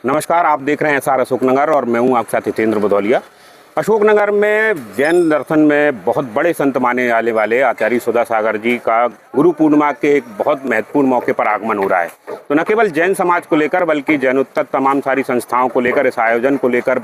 नमस्कार, आप देख रहे हैं SR अशोकनगर और मैं हूं आपके साथ हितेंद्र भदौलिया। अशोकनगर में जैन दर्शन में बहुत बड़े संत माने जाने वाले आचार्य सुधा सागर जी का गुरु पूर्णिमा के एक बहुत महत्वपूर्ण मौके पर आगमन हो रहा है। तो न केवल जैन समाज को लेकर बल्कि जैनोत्तर तमाम सारी संस्थाओं को लेकर इस आयोजन को लेकर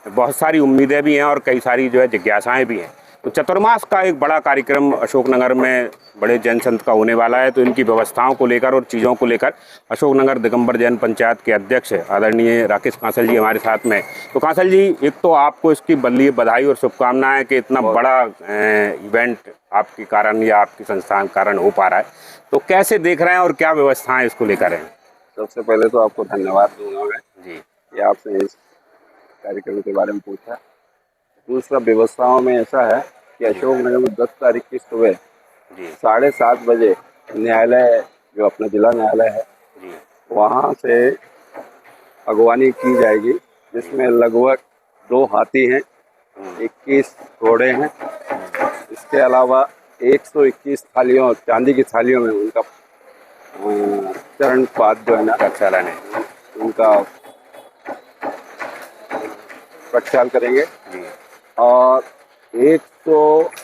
बहुत सारी उम्मीदें भी हैं और कई सारी जिज्ञासाएँ भी हैं। तो चतुर्मास का एक बड़ा कार्यक्रम अशोकनगर में बड़े जैन संत का होने वाला है। तो इनकी व्यवस्थाओं को लेकर और चीज़ों को लेकर अशोकनगर दिगंबर जैन पंचायत के अध्यक्ष आदरणीय राकेश कांसल जी हमारे साथ में। तो कांसल जी, एक तो आपको इसकी लिए बधाई और शुभकामनाएं कि इतना बड़ा इवेंट आपके कारण या आपकी संस्था के कारण हो पा रहा है। तो कैसे देख रहे हैं और क्या व्यवस्थाएं इसको लेकर हैं? सबसे पहले तो आपको धन्यवाद दूंगा मैं जी कि आपसे इस कार्यक्रम के बारे में पूछा। दूसरा, व्यवस्थाओं में ऐसा है कि अशोकनगर में 10 तारीख की सुबह 7:30 बजे न्यायालय, जो अपना जिला न्यायालय है, वहाँ से अगवानी की जाएगी, जिसमें लगभग 2 हाथी हैं, 21 घोड़े हैं। इसके अलावा 121 थालियों, चांदी की थालियों में उनका चरण पाद जो है ना प्रक्षालन है, उनका प्रक्षालन करेंगे। और 108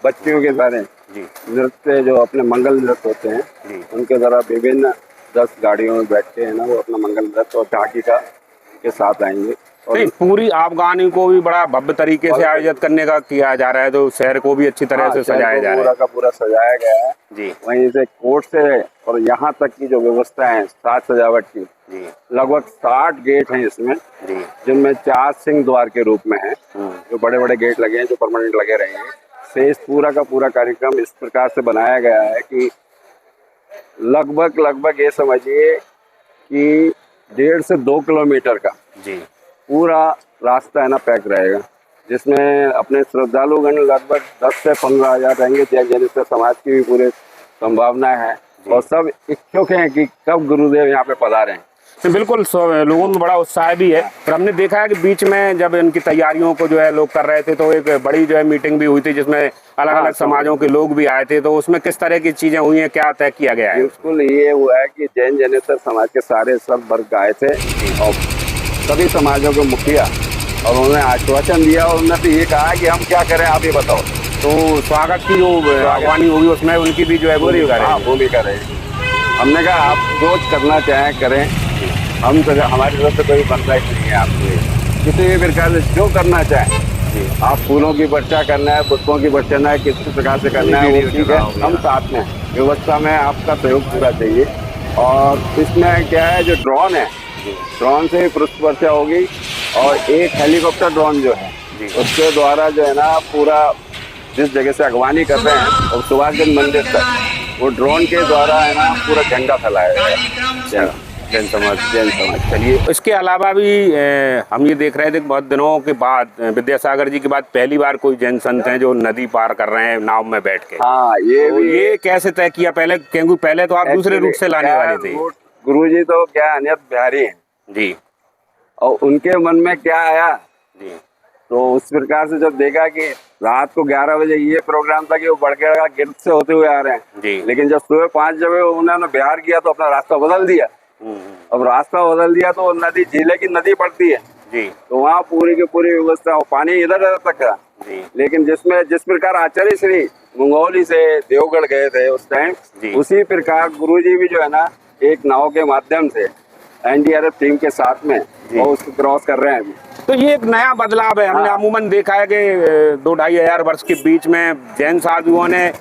बच्चियों के द्वारा नृत्य, जो अपने मंगल नृत्य होते हैं, उनके द्वारा विभिन्न 10 गाड़ियों में बैठ के है ना वो अपना मंगल नृत्य और झांकी का के साथ आएंगे। और पूरी अफगानी को भी बड़ा भव्य तरीके से आयोजित करने का किया जा रहा है। तो शहर को भी अच्छी तरह से सजाया जा रहा है, पूरा का पूरा सजाया गया है जी। वहीं से कोर्ट से और यहाँ तक की जो व्यवस्था है साज सजावट की, लगभग 60 गेट हैं इसमें, जिनमें 4 सिंह द्वार के रूप में हैं, जो बड़े बड़े गेट लगे हैं, जो परमानेंट लगे रहेंगे। शेष पूरा का पूरा कार्यक्रम इस प्रकार से बनाया गया है कि लगभग ये समझिए कि 1.5 से 2 किलोमीटर का पूरा रास्ता है ना पैक रहेगा, जिसमें अपने श्रद्धालुगण लगभग 10 से 15 हज़ार रहेंगे। जैन समाज की भी पूरे संभावना है और सब इच्छुक हैं कि कब गुरुदेव यहाँ पे पधारे हैं। तो बिल्कुल लोगों में बड़ा उत्साह भी है। पर हमने देखा है कि बीच में जब इनकी तैयारियों को लोग कर रहे थे, तो एक बड़ी मीटिंग भी हुई थी, जिसमें अलग अलग समाजों के लोग भी आए थे। तो उसमें किस तरह की चीजें हुई हैं, क्या तय किया गया है? बिल्कुल ये हुआ है कि जैन जैनेतर समाज के सारे सब वर्ग आए थे और सभी समाजों के मुखिया, और उन्होंने आश्वासन दिया और उन्होंने तो ये कहा कि हम क्या करें, आप ये बताओ। तो स्वागत की जो अगवानी होगी उसमें उनकी भी भूमिका रहेगी। हमने कहा आप जो करना चाहें करें, हम तो हमारी तरफ से कोई बंदाई नहीं है। आपको किसी भी प्रकार से जो करना चाहें, आप फूलों की वर्षा करना है, पुष्पों की वर्षा है, किस प्रकार से करना है वो ठीक है, हम साथ में व्यवस्था में आपका सहयोग पूरा चाहिए। और इसमें क्या है, जो ड्रोन है, ड्रोन से पुष्प वर्षा होगी और एक हेलीकॉप्टर ड्रोन जो है उसके द्वारा जो है ना पूरा जिस जगह से अगवानी कर रहे हैं और सुभाषगंज मंदिर तक वो ड्रोन के द्वारा है ना पूरा झंडा फैलाया जाएगा। जैन समाज। चलिए, इसके अलावा भी हम ये देख रहे थे बहुत दिनों के बाद विद्यासागर जी के बाद पहली बार कोई जैन संत हैं जो नदी पार कर रहे हैं नाव में बैठ के। हाँ, ये कैसे तय किया? क्योंकि पहले तो आप दूसरे रूट से लाने वाले थे। गुरुजी तो क्या अनियत बिहारी हैं जी, और उनके मन में क्या आया जी, तो उस प्रकार से जब देखा कि रात को 11 बजे ये प्रोग्राम था कि वो बड़केड़ा गिरफ्त से होते हुए आ रहे हैं जी, लेकिन जब सुबह 5 बजे उन्होंने बिहार किया तो अपना रास्ता बदल दिया। अब रास्ता बदल दिया तो नदी जिले की नदी पड़ती है जी, तो वहाँ पूरी की पूरी व्यवस्था, पानी इधर तक था जी। लेकिन जिस प्रकार आचार्य श्री मंगोली से देवगढ़ गए थे उस टाइम, उसी प्रकार गुरुजी भी जो है ना एक नाव के माध्यम से NDRF टीम के साथ में और उसको क्रॉस कर रहे हैं अभी। तो ये एक नया बदलाव है। हमने अमूमन देखा है कि 2-2.5 हज़ार वर्ष के बीच में जैन साधुओं ने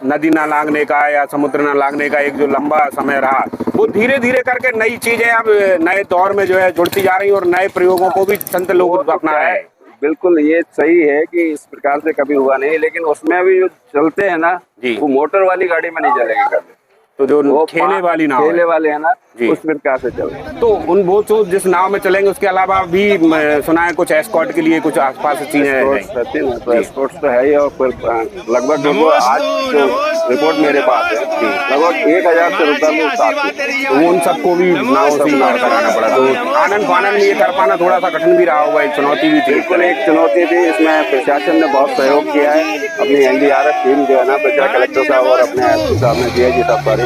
नदी ना लागने का या समुद्र ना लागने का एक जो लंबा समय रहा, वो धीरे धीरे करके नई चीजें अब नए दौर में जुड़ती जा रही और नए प्रयोगों को भी संत लोग अपना रहे हैं। बिल्कुल ये सही है कि इस प्रकार से कभी हुआ नहीं, लेकिन उसमें भी जो चलते हैं ना वो मोटर वाली गाड़ी में नहीं चलेंगे कभी, तो जो खेले वाली नाव, खेले वाले है ना उस प्रकार से चले। तो वो तो जिस नाव में चलेंगे उसके अलावा भी सुना है कुछ एस्कॉर्ट के लिए कुछ आसपास चीजें हैं। तो एस्कॉर्ट तो है ही, और लगभग आज जो रिपोर्ट मेरे पास है लगभग 1000 से ऊपर, उन सबको भी नाव से कराना पड़ा। तो आनंद फानंद ये कर पाना थोड़ा सा कठिन भी रहा होगा, एक चुनौती भी थी। बिल्कुल एक चुनौती थी। इसमें प्रशासन ने बहुत सहयोग किया है। अपनी NDRF टीम जो है ना, प्रजा कलेक्टर साहब और अपने साहब ने DIG साहब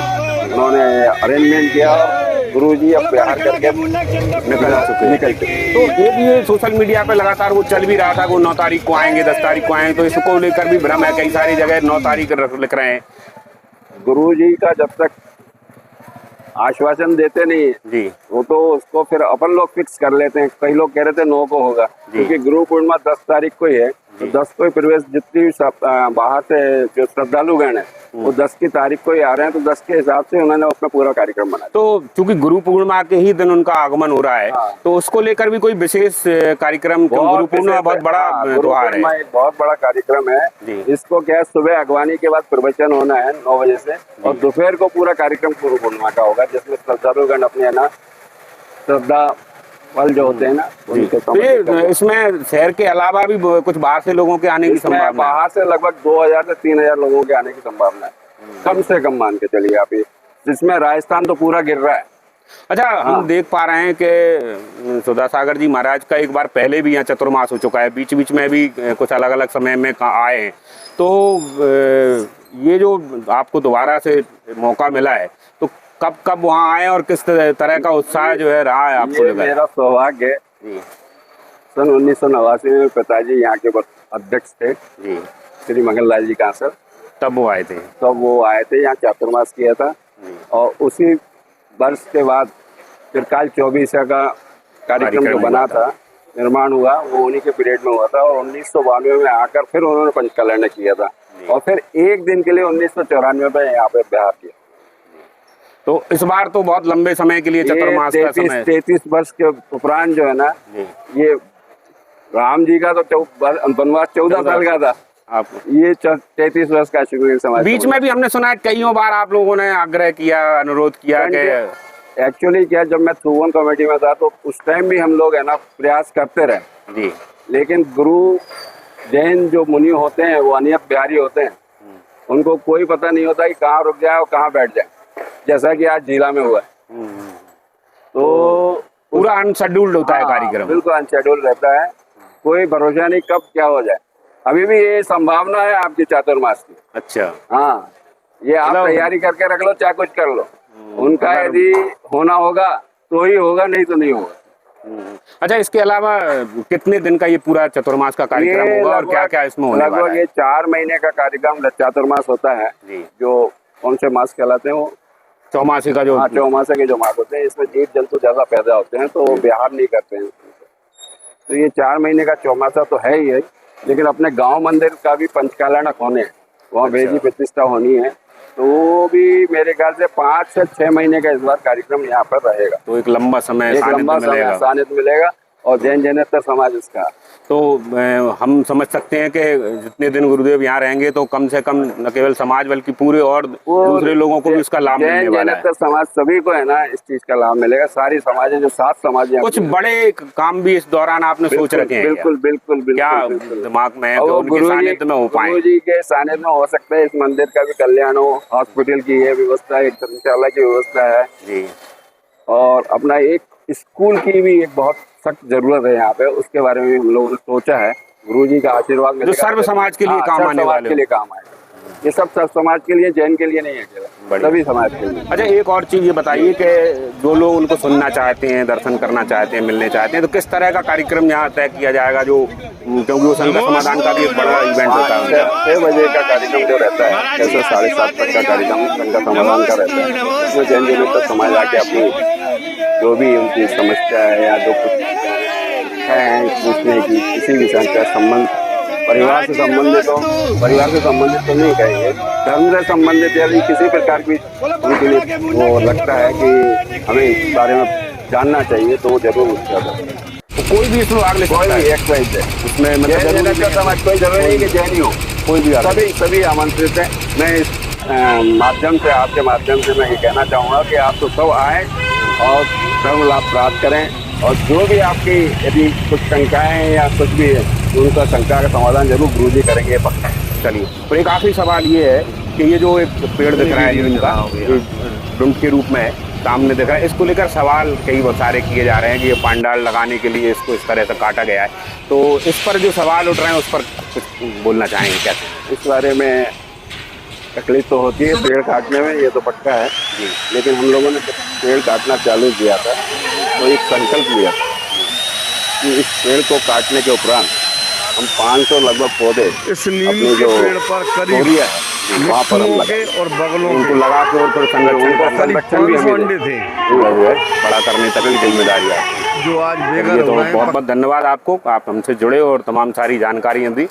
उन्होंने अरेंजमेंट किया। गुरुजी अब बिहार करके निकल चुके। तो ये सोशल मीडिया पे लगातार वो चल भी रहा था, वो 9 तारीख को आएंगे, 10 तारीख को आएंगे, तो इसको लेकर भी भ्रम है, कई सारी जगह 9 तारीख लिख रहे हैं। गुरुजी का जब तक आश्वासन देते नहीं जी, वो तो उसको फिर अपन लोग फिक्स कर लेते हैं। कई लोग कह रहे थे 9 को होगा, क्योंकि गुरु पूर्णिमा 10 तारीख को ही है, तो 10 को ही प्रवेश जितनी भी बाहर से जो श्रद्धालुगण है वो 10 की तारीख को ही आ रहे हैं, तो 10 के हिसाब से उन्होंने अपना पूरा कार्यक्रम बनाया। तो क्योंकि गुरु पूर्णिमा के ही दिन उनका आगमन हो रहा है, तो उसको लेकर भी कोई विशेष कार्यक्रम, गुरु पूर्णिमा बहुत बड़ा त्योहार है, एक बहुत बड़ा कार्यक्रम है। इसको क्या है, सुबह अगवानी के बाद प्रवचन होना है 9 बजे से, और दोपहर को पूरा कार्यक्रम गुरु पूर्णिमा का होगा, जिसमें श्रद्धालुगण अपने है ना श्रद्धा फल जो होते हैं ना उनके तो इसमें शहर के अलावा भी कुछ बाहर से लोगों के आने की संभावना है? बाहर से लगभग 2000 से 3000 लोगों के आने की संभावना है, कम से कम मान के चलिए आप, जिसमें राजस्थान तो पूरा गिर रहा है। अच्छा, हम देख पा रहे हैं कि सुधा सागर जी महाराज का एक बार पहले भी यहाँ चतुर्मास हो चुका है, बीच बीच में भी कुछ अलग अलग समय में आए हैं, तो ये जो आपको दोबारा से मौका मिला है, तो कब कब वहाँ आए और किस तरह का उत्साह जो है रहा है आपको? मेरा सौभाग्य है, सन 1989 में पिताजी यहाँ के अध्यक्ष थे जी, श्री मंगल लाल जी कांसर, तब वो आए थे। तब वो आए थे, यहाँ चातुर्मास किया था, और उसी वर्ष के बाद फिर काल 24 का कार्यक्रम जो बना था, निर्माण हुआ, वो उन्हीं के पीरियड में हुआ था, और 1992 में आकर फिर उन्होंने पंचकल्याण किया था, और फिर एक दिन के लिए 1994 में यहाँ पे बिहार किया। तो इस बार तो बहुत लंबे समय के लिए चतुर्मास का समय, 33 वर्ष के उपरांत जो है ना, ये राम जी का तो वनवास 14 साल का था, आप ये 33 वर्ष का शुक्रिया समाज। बीच में भी हमने सुना है कईयों बार आप लोगों ने आग्रह किया, अनुरोध किया कि एक्चुअली क्या, जब मैं थूवन कमेटी में था तो उस टाइम भी हम लोग है ना प्रयास करते रहे जी, लेकिन गुरु जैन जो मुनि होते हैं वो अनियत बिहारी होते हैं, उनको कोई पता नहीं होता कि कहाँ रुक जाए और कहाँ बैठ जाए, जैसा कि आज जिला में हुआ है। तो पूरा अनशेड्यूल्ड होता है कार्यक्रम, बिल्कुल अनशेड्यूल्ड रहता है, कोई भरोसा नहीं कब क्या हो जाए। अभी भी ये संभावना है आपकी चातुर्मास की। अच्छा, हाँ, ये आप तैयारी करके रख लो, चाहे कुछ कर लो, उनका यदि होना होगा तो ही होगा, नहीं तो नहीं होगा। अच्छा, इसके अलावा कितने दिन का ये पूरा चतुर्मास का कार्यक्रम होगा और क्या क्या इसमें होने वाला है? लगभग ये 4 महीने का कार्यक्रम चातुर्मास होता है, जो कौन से मास कहलाते हैं, वो चौमासे का जो, चौमासे के जो मास होते हैं, इसमें जीव जंतु ज्यादा पैदा होते हैं, तो वो बिहार नहीं करते हैं। तो ये 4 महीने का चौमासा तो है ही है, लेकिन अपने गांव मंदिर का भी पंचकल्याण होने हैं, वहाँ वेदी प्रतिष्ठा होनी है, तो वो भी मेरे ख्याल से 5 से 6 महीने का इस बार कार्यक्रम यहाँ पर रहेगा। तो एक लंबा समय सानिध्य मिलेगा, और जैन जैनेतर समाज इसका। तो हम समझ सकते हैं कि जितने दिन गुरुदेव यहाँ रहेंगे तो कम से कम न केवल समाज बल्कि पूरे और दूसरे लोगों को भी इसका लाभ मिलने वाला है। समाज सभी को है ना इस चीज का लाभ मिलेगा, सारी समाज जो 7 समाज। कुछ बड़े काम भी इस दौरान आपने सोच रखे हैं? बिल्कुल बिल्कुल बिल्कुल, क्या दिमाग में है तो उनके सानिध्य में हो पाए? गुरु जी के सानिध्य में हो सकता है, इस मंदिर का भी कल्याण हो, हॉस्पिटल की ये व्यवस्था, एक धर्मशाला की व्यवस्था है जी, और अपना एक स्कूल की भी एक बहुत सख्त जरूरत है यहाँ पे, उसके बारे में हम लोगों ने सोचा है। गुरुजी का आशीर्वाद जो सर्व समाज के लिए काम आने वाले, के लिए काम आएगा। ये सब समाज के लिए, जैन के लिए नहीं है, सभी समाज के लिए। अच्छा, एक और चीज ये बताइए कि जो लोग उनको सुनना चाहते हैं, दर्शन करना चाहते हैं, मिलने चाहते हैं, तो किस तरह का कार्यक्रम यहाँ तय किया जाएगा? जो क्योंकि वो संघ समाधान का भी एक बड़ा इवेंट होता है, 6 बजे का कार्यक्रम जो रहता है, जैसे 7:30 तक का कार्यक्रम संघ समाधान का रहता है, उसमें जैन जैनेतर समाज आके अपनी जो भी उनकी समस्या है या जो कुछ है पूछने की, किसी भी संस्था संबंध, परिवार से संबंधित हो, परिवार से संबंधित तो नहीं कहेंगे, धर्म से संबंधित यदि किसी प्रकार की उनके लिए वो लगता है कि हमें इस बारे में जानना चाहिए, तो वो जरूर उसका तो कोई भी इसमें भाग ले, कोई भी एक्सरसाइज है उसमें, मतलब समाज कोई जरूरी नहीं कि जैन ही हो, कोई भी, सभी आमंत्रित है। मैं इस माध्यम से, आपके माध्यम से मैं ये कहना चाहूँगा कि आप तो सब आए और सर्व लाभ प्राप्त करें, और जो भी आपकी यदि कुछ शंकाएं या कुछ भी है, उनका शंका का समाधान जरूर गुरुजी करेंगे, पक्का। चलिए, तो एक आखिरी सवाल ये है कि ये जो एक पेड़ दिख रहा है इनका डुंड के रूप में सामने दिख रहा है, इसको लेकर सवाल कई सारे किए जा रहे हैं कि ये पांडाल लगाने के लिए इसको इस तरह से काटा गया है, तो इस पर जो सवाल उठ रहे हैं उस पर कुछ बोलना चाहेंगे क्या? इस बारे में तकलीफ तो होती है पेड़ काटने में, ये तो पक्का है, लेकिन हम लोगों ने पेड़ काटना चालू किया था तो एक संकल्प लिया था कि इस पेड़ को काटने के उपरांत हम 500 लगभग पौधे इस नीम अपनी के जो पेड़ पर करीब तोरिया है वहाँ पर हम मिट्टुओं लगाए के और बगलों उनको के लगा के और फिर संरक्षण करीब भी 500 हमें अंडे थे जो है बड़ा करने तक की जिम्मेदारी है। जो आज ये बेघर तो हुए हैं। बहुत बहुत धन्यवाद आपको, आप हमसे जुड़े और तमाम सारी जानकारियाँ दी।